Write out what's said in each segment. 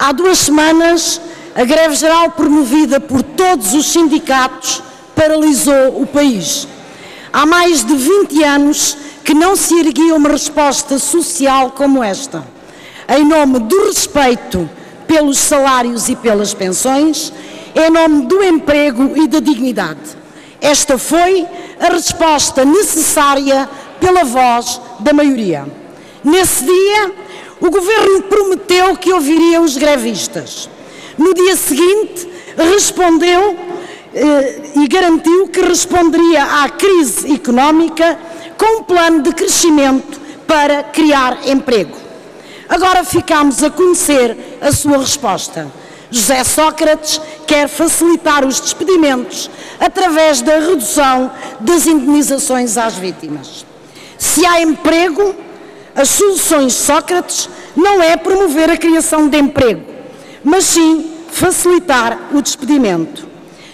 Há 2 semanas, a greve geral promovida por todos os sindicatos paralisou o país. Há mais de 20 anos que não se erguia uma resposta social como esta. Em nome do respeito pelos salários e pelas pensões, em nome do emprego e da dignidade. Esta foi a resposta necessária pela voz da maioria. Nesse dia, o Governo prometeu que ouviria os grevistas. No dia seguinte, respondeu e garantiu que responderia à crise económica com um plano de crescimento para criar emprego. Agora ficamos a conhecer a sua resposta. José Sócrates quer facilitar os despedimentos através da redução das indenizações às vítimas. Se há emprego, as soluções de Sócrates não é promover a criação de emprego, mas sim facilitar o despedimento.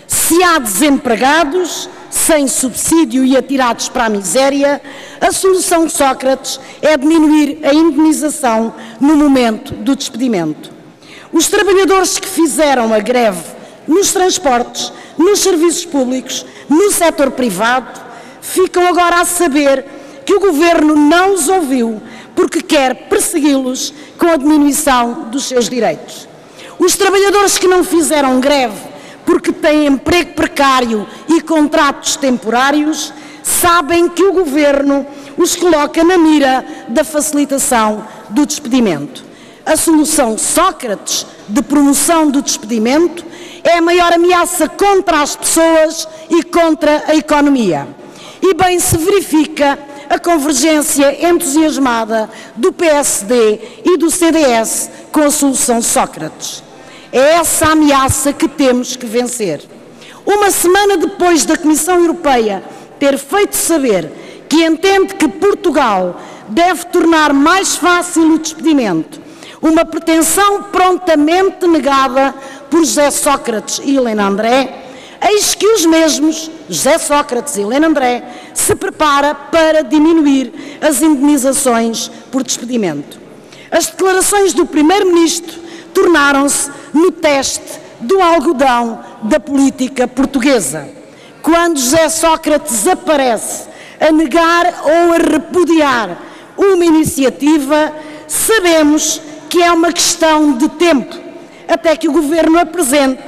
Se há desempregados, sem subsídio e atirados para a miséria, a solução de Sócrates é diminuir a indenização no momento do despedimento. Os trabalhadores que fizeram a greve nos transportes, nos serviços públicos, no setor privado, ficam agora a saber que o Governo não os ouviu porque quer persegui-los com a diminuição dos seus direitos. Os trabalhadores que não fizeram greve porque têm emprego precário e contratos temporários, sabem que o Governo os coloca na mira da facilitação do despedimento. A solução Sócrates de promoção do despedimento é a maior ameaça contra as pessoas e contra a economia. E bem se verifica a convergência entusiasmada do PSD e do CDS com a solução Sócrates. É essa a ameaça que temos que vencer. Uma semana depois da Comissão Europeia ter feito saber que entende que Portugal deve tornar mais fácil o despedimento, uma pretensão prontamente negada por José Sócrates e Helena André, eis que os mesmos, José Sócrates e Helena André, se prepara para diminuir as indenizações por despedimento. As declarações do Primeiro-Ministro tornaram-se no teste do algodão da política portuguesa. Quando José Sócrates aparece a negar ou a repudiar uma iniciativa, sabemos que é uma questão de tempo, até que o Governo apresente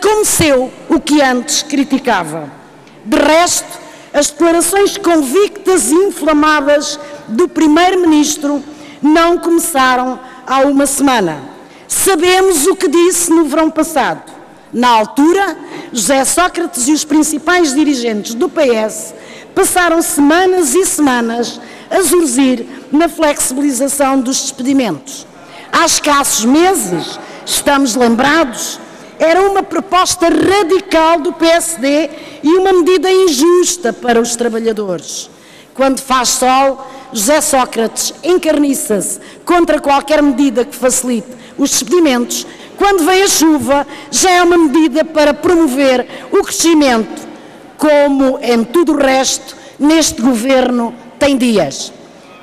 como seu o que antes criticava. De resto, as declarações convictas e inflamadas do Primeiro-Ministro não começaram há uma semana. Sabemos o que disse no verão passado. Na altura, José Sócrates e os principais dirigentes do PS passaram semanas e semanas a zurzir na flexibilização dos despedimentos. Há escassos meses, estamos lembrados, era uma proposta radical do PSD e uma medida injusta para os trabalhadores. Quando faz sol, José Sócrates encarniça-se contra qualquer medida que facilite os despedimentos. Quando vem a chuva, já é uma medida para promover o crescimento, como em tudo o resto, neste Governo tem dias.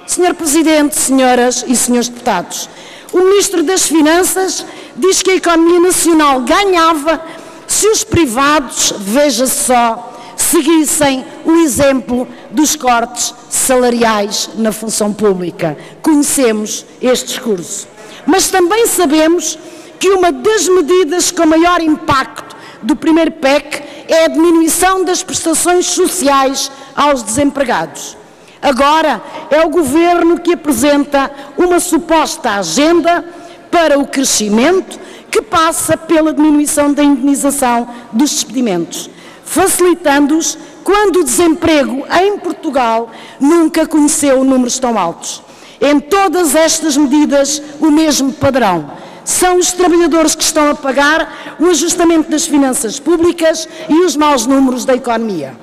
Senhor Presidente, senhoras e senhores deputados, o Ministro das Finanças diz que a economia nacional ganhava se os privados, veja-se só, seguissem o exemplo dos cortes salariais na função pública. Conhecemos este discurso. Mas também sabemos que uma das medidas com maior impacto do primeiro PEC é a diminuição das prestações sociais aos desempregados. Agora é o Governo que apresenta uma suposta agenda para o crescimento que passa pela diminuição da indenização dos despedimentos, facilitando-os quando o desemprego em Portugal nunca conheceu números tão altos. Em todas estas medidas, o mesmo padrão. São os trabalhadores que estão a pagar o ajustamento das finanças públicas e os maus números da economia.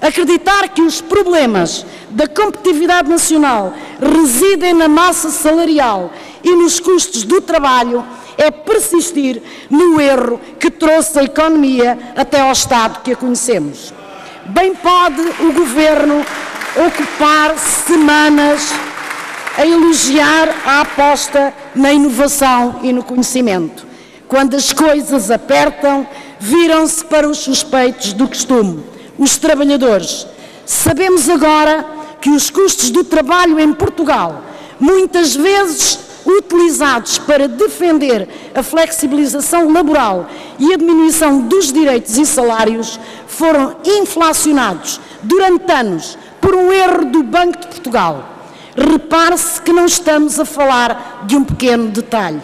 Acreditar que os problemas da competitividade nacional residem na massa salarial e nos custos do trabalho é persistir no erro que trouxe a economia até ao estado que a conhecemos. Bem pode o Governo ocupar semanas a elogiar a aposta na inovação e no conhecimento. Quando as coisas apertam, viram-se para os suspeitos do costume, os trabalhadores. Sabemos agora que os custos do trabalho em Portugal, muitas vezes utilizados para defender a flexibilização laboral e a diminuição dos direitos e salários, foram inflacionados durante anos por um erro do Banco de Portugal. Repare-se que não estamos a falar de um pequeno detalhe,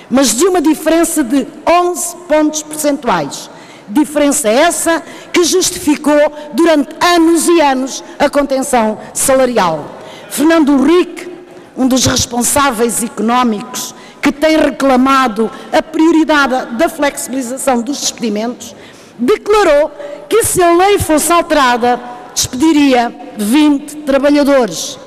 mas de uma diferença de 11 pontos percentuais. Diferença essa que justificou durante anos e anos a contenção salarial. Fernando Henrique, um dos responsáveis económicos que tem reclamado a prioridade da flexibilização dos despedimentos, declarou que se a lei fosse alterada, despediria 20 trabalhadores.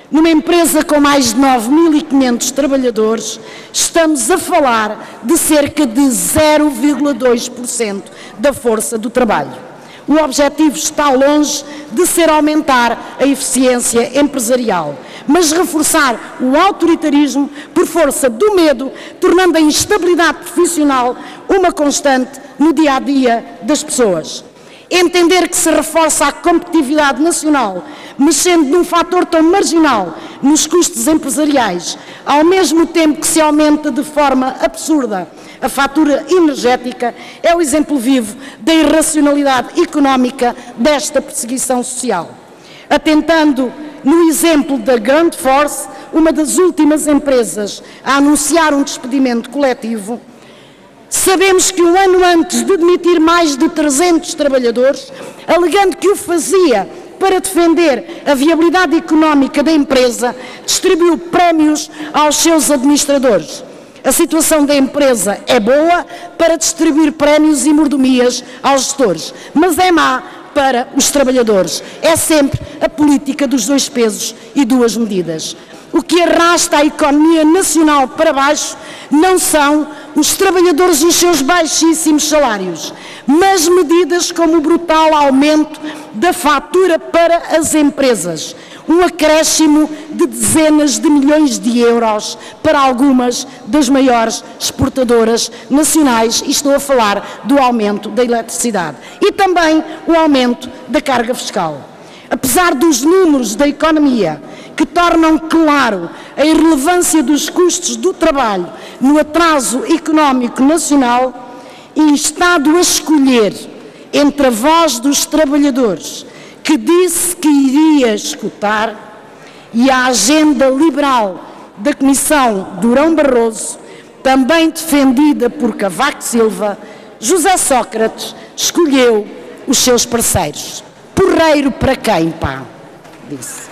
Numa empresa com mais de 9.500 trabalhadores, estamos a falar de cerca de 0,2% da força do trabalho. O objetivo está longe de ser aumentar a eficiência empresarial, mas reforçar o autoritarismo por força do medo, tornando a instabilidade profissional uma constante no dia-a-dia das pessoas. Entender que se reforça a competitividade nacional, mexendo num fator tão marginal nos custos empresariais, ao mesmo tempo que se aumenta de forma absurda a fatura energética, é o exemplo vivo da irracionalidade económica desta perseguição social. Atentando no exemplo da Grand Force, uma das últimas empresas a anunciar um despedimento coletivo, sabemos que um ano antes de demitir mais de 300 trabalhadores, alegando que o fazia para defender a viabilidade económica da empresa, distribuiu prémios aos seus administradores. A situação da empresa é boa para distribuir prémios e mordomias aos gestores, mas é má para os trabalhadores. É sempre a política dos dois pesos e duas medidas. O que arrasta a economia nacional para baixo não são os trabalhadores e os seus baixíssimos salários, mas medidas como o brutal aumento da fatura para as empresas, um acréscimo de dezenas de milhões de euros para algumas das maiores exportadoras nacionais, e estou a falar do aumento da eletricidade, e também o aumento da carga fiscal. Apesar dos números da economia que tornam claro a irrelevância dos custos do trabalho no atraso económico nacional, instado a escolher entre a voz dos trabalhadores, que disse que iria escutar, e a agenda liberal da Comissão Durão Barroso, também defendida por Cavaco Silva, José Sócrates escolheu os seus parceiros. Porreiro para quem, pá? Disse.